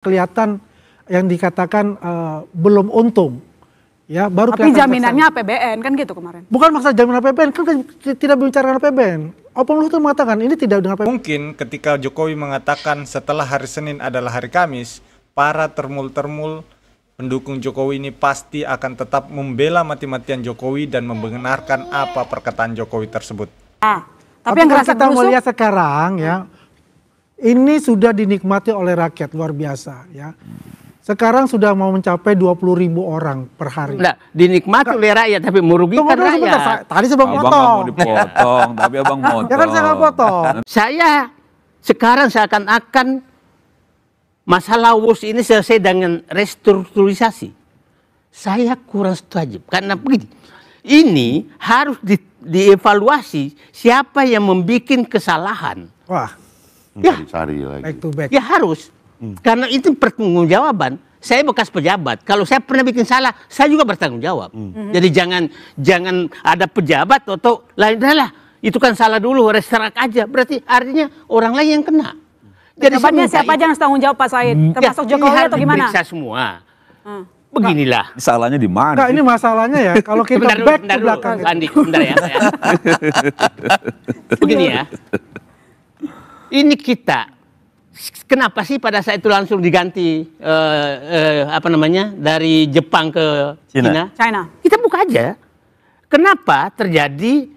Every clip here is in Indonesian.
kelihatan yang dikatakan belum untung, ya baru. Tapi jaminannya APBN kan gitu kemarin. Bukan masalah jaminan APBN, kan tidak bicara APBN. Opung Luhut mengatakan ini tidak dengan APBN. Mungkin ketika Jokowi mengatakan setelah hari Senin adalah hari Kamis, para termul-termul pendukung Jokowi ini pasti akan tetap membela mati-matian Jokowi dan membenarkan apa perkataan Jokowi tersebut. Tapi yang kita melihat sekarang ya, ini sudah dinikmati oleh rakyat luar biasa ya. Sekarang sudah mau mencapai 20.000 orang per hari. Nah, dinikmati oleh rakyat tapi merugikan rakyat. Tadi saya potong. Abang mau dipotong, tapi abang potong. Ya kan saya nggak potong. Saya sekarang seakan-akan masalah WUS ini selesai dengan restrukturisasi. Saya kurang setuju karena begini. Ini harus dievaluasi siapa yang membuat kesalahan. Wah. Ya, back to back. Ya harus. Karena itu pertanggungjawaban. Saya bekas pejabat. Kalau saya pernah bikin salah, saya juga bertanggung jawab. Jadi jangan ada pejabat atau lain lah. Itu kan salah dulu, restrak aja. Berarti artinya orang lain yang kena. Jadi siapa aja yang tanggung jawab Pak Said? Termasuk Jokowi atau gimana? Diperiksa semua. Beginilah. Salahnya di mana? Nah, ini masalahnya ya. Kalau kita back ke belakang. Andi, bentar ya. Begini ya. Ini kita. Kenapa sih pada saat itu langsung diganti dari Jepang ke China? Kita buka aja. Kenapa terjadi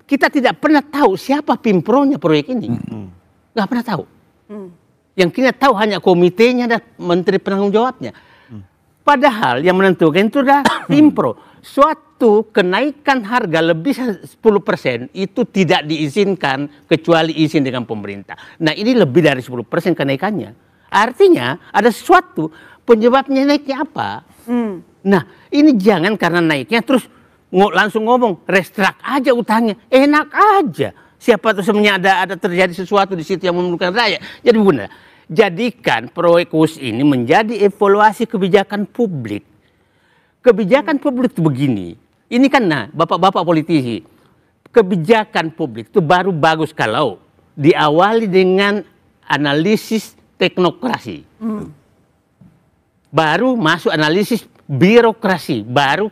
kita tidak pernah tahu siapa pimpronya proyek ini? Nggak pernah tahu. Yang kita tahu hanya komitenya dan menteri penanggung jawabnya. Padahal yang menentukan itu adalah pimpro. Suatu kenaikan harga lebih 10% itu tidak diizinkan kecuali izin dengan pemerintah. Nah ini lebih dari 10% kenaikannya. Artinya ada sesuatu penyebabnya naiknya apa. Nah ini jangan karena naiknya terus langsung ngomong restrak aja utangnya. Enak aja. Siapa tuh sebenarnya ada terjadi sesuatu di situ yang memerlukan rakyat. Jadi benar. Jadikan proyek WUS ini menjadi evaluasi kebijakan publik. Kebijakan publik itu begini. Ini kan bapak-bapak politisi. Kebijakan publik itu baru bagus kalau diawali dengan analisis teknokrasi. Baru masuk analisis birokrasi. Baru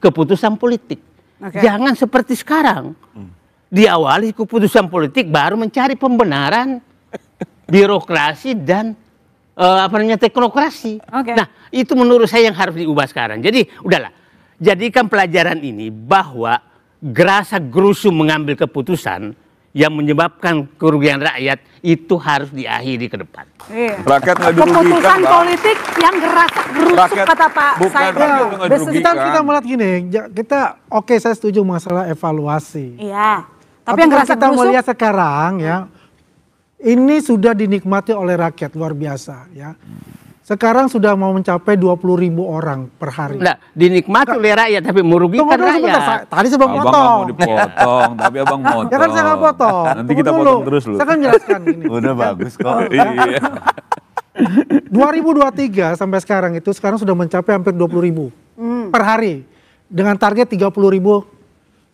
keputusan politik. Jangan seperti sekarang. Diawali keputusan politik baru mencari pembenaran birokrasi dan teknokrasi. Nah, itu menurut saya yang harus diubah sekarang. Jadi, udahlah. Jadikan pelajaran ini bahwa gerasa gerusu mengambil keputusan yang menyebabkan kerugian rakyat itu harus diakhiri ke depan. Iya. Rakyat nggak dirugikan. Keputusan politik yang gerasa gerusuk kata Pak Said. Kita melihat gini, saya setuju masalah evaluasi. Iya. Tapi yang gerasa kita gerusuk. melihat sekarang ya. Ini sudah dinikmati oleh rakyat luar biasa ya. Sekarang sudah mau mencapai 20.000 orang per hari. Nah, dinikmati oleh rakyat tapi merugikan rakyat. Tadi saya potong. Abang mau dipotong, tapi abang potong. Ya kan saya nggak potong. Nanti kita potong terus loh. Saya kan jelaskan ini. Udah bagus kok. 2023 sampai sekarang sudah mencapai hampir 20.000 per hari. Dengan target 30.000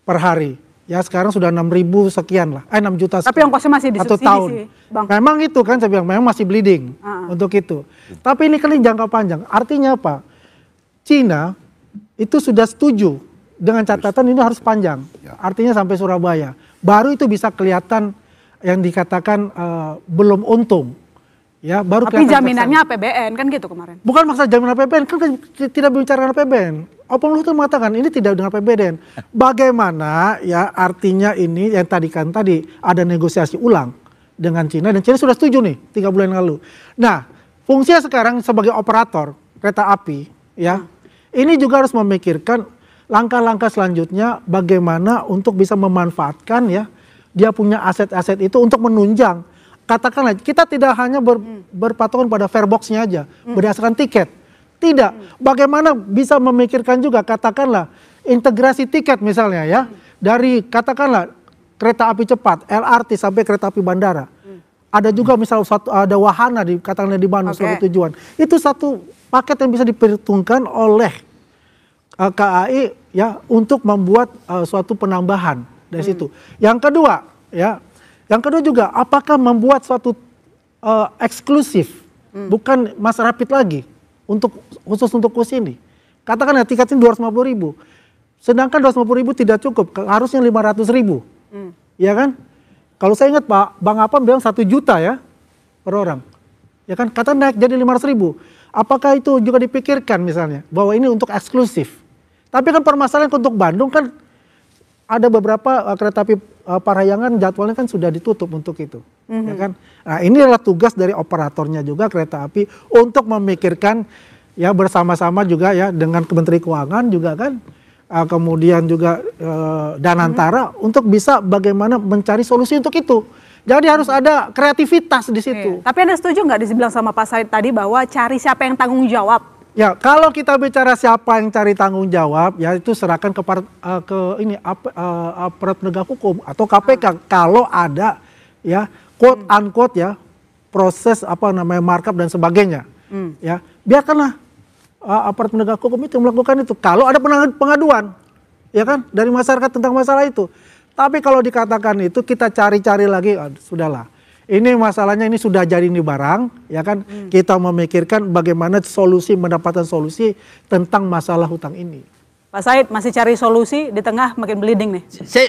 per hari. Ya sekarang sudah 6.000 sekian lah, 6 juta sekian. Tapi ongkosnya masih disubsidi tahun. sih, Bang. Memang itu kan saya bilang, memang masih bleeding untuk itu. Tapi ini kan jangka panjang. Artinya apa? Cina itu sudah setuju dengan catatan ini harus panjang. Artinya sampai Surabaya. Baru itu bisa kelihatan yang dikatakan belum untung. Ya, baru tapi jaminannya APBN kan gitu kemarin. Bukan masalah jaminan APBN, kan tidak bicara APBN. Opung Luhut mengatakan ini tidak dengan APBN. Bagaimana ya artinya ini yang tadi ada negosiasi ulang dengan Cina dan Cina sudah setuju nih 3 bulan lalu. Nah, fungsinya sekarang sebagai operator kereta api ya. Ini juga harus memikirkan langkah-langkah selanjutnya bagaimana untuk bisa memanfaatkan ya dia punya aset-aset itu untuk menunjang. Katakanlah kita tidak hanya berpatokan pada farebox-nya aja berdasarkan tiket. Tidak. Bagaimana bisa memikirkan juga katakanlah integrasi tiket misalnya ya. Dari katakanlah kereta api cepat, LRT sampai kereta api bandara. Ada juga misal ada wahana katakanlah di Bandung sebagai tujuan. Itu satu paket yang bisa diperhitungkan oleh KAI ya untuk membuat suatu penambahan dari situ. Yang kedua ya. Yang kedua juga, apakah membuat suatu eksklusif bukan Mas Rapid lagi khusus untuk KUS ini. Katakan ya tiketnya 250.000, sedangkan 250.000 tidak cukup, harusnya 500.000, ya kan? Kalau saya ingat Pak, Bang Apam bilang 1 juta ya per orang, ya kan? Kata naik jadi 500.000. Apakah itu juga dipikirkan misalnya bahwa ini untuk eksklusif? Tapi kan permasalahan untuk Bandung kan ada beberapa kereta api Parahyangan jadwalnya kan sudah ditutup untuk itu, ya kan? Nah ini adalah tugas dari operatornya juga kereta api untuk memikirkan ya bersama-sama juga ya dengan Kementerian Keuangan juga kan, kemudian juga Danantara untuk bisa bagaimana mencari solusi untuk itu. Jadi harus ada kreativitas di situ. Tapi Anda setuju nggak dibilang sama Pak Said tadi bahwa cari siapa yang tanggung jawab? Ya, kalau kita bicara siapa yang cari tanggung jawab, ya itu serahkan ke aparat penegak hukum atau KPK. Kalau ada ya quote unquote ya proses markup dan sebagainya, ya biarkanlah aparat penegak hukum itu melakukan itu. Kalau ada pengaduan, ya kan dari masyarakat tentang masalah itu. Tapi kalau dikatakan itu kita cari-cari lagi, sudahlah. Ini masalahnya ini sudah jadi ini barang, ya kan? Kita memikirkan bagaimana mendapatkan solusi tentang masalah hutang ini. Pak Said masih cari solusi di tengah makin bleeding nih. Saya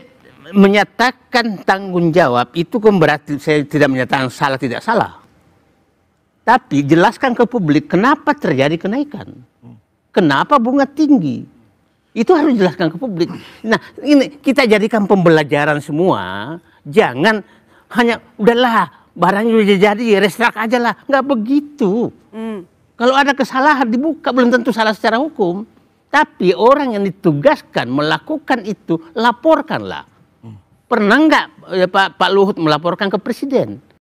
menyatakan tanggung jawab itu kan berarti saya tidak menyatakan salah tidak salah. Tapi jelaskan ke publik kenapa terjadi kenaikan. Kenapa bunga tinggi. Itu harus dijelaskan ke publik. Nah ini kita jadikan pembelajaran semua. Jangan hanya udahlah barangnya udah jadi restorak aja lah. Nggak begitu. Kalau ada kesalahan dibuka belum tentu salah secara hukum. Tapi orang yang ditugaskan melakukan itu laporkanlah. Pernah nggak Pak Luhut melaporkan ke presiden?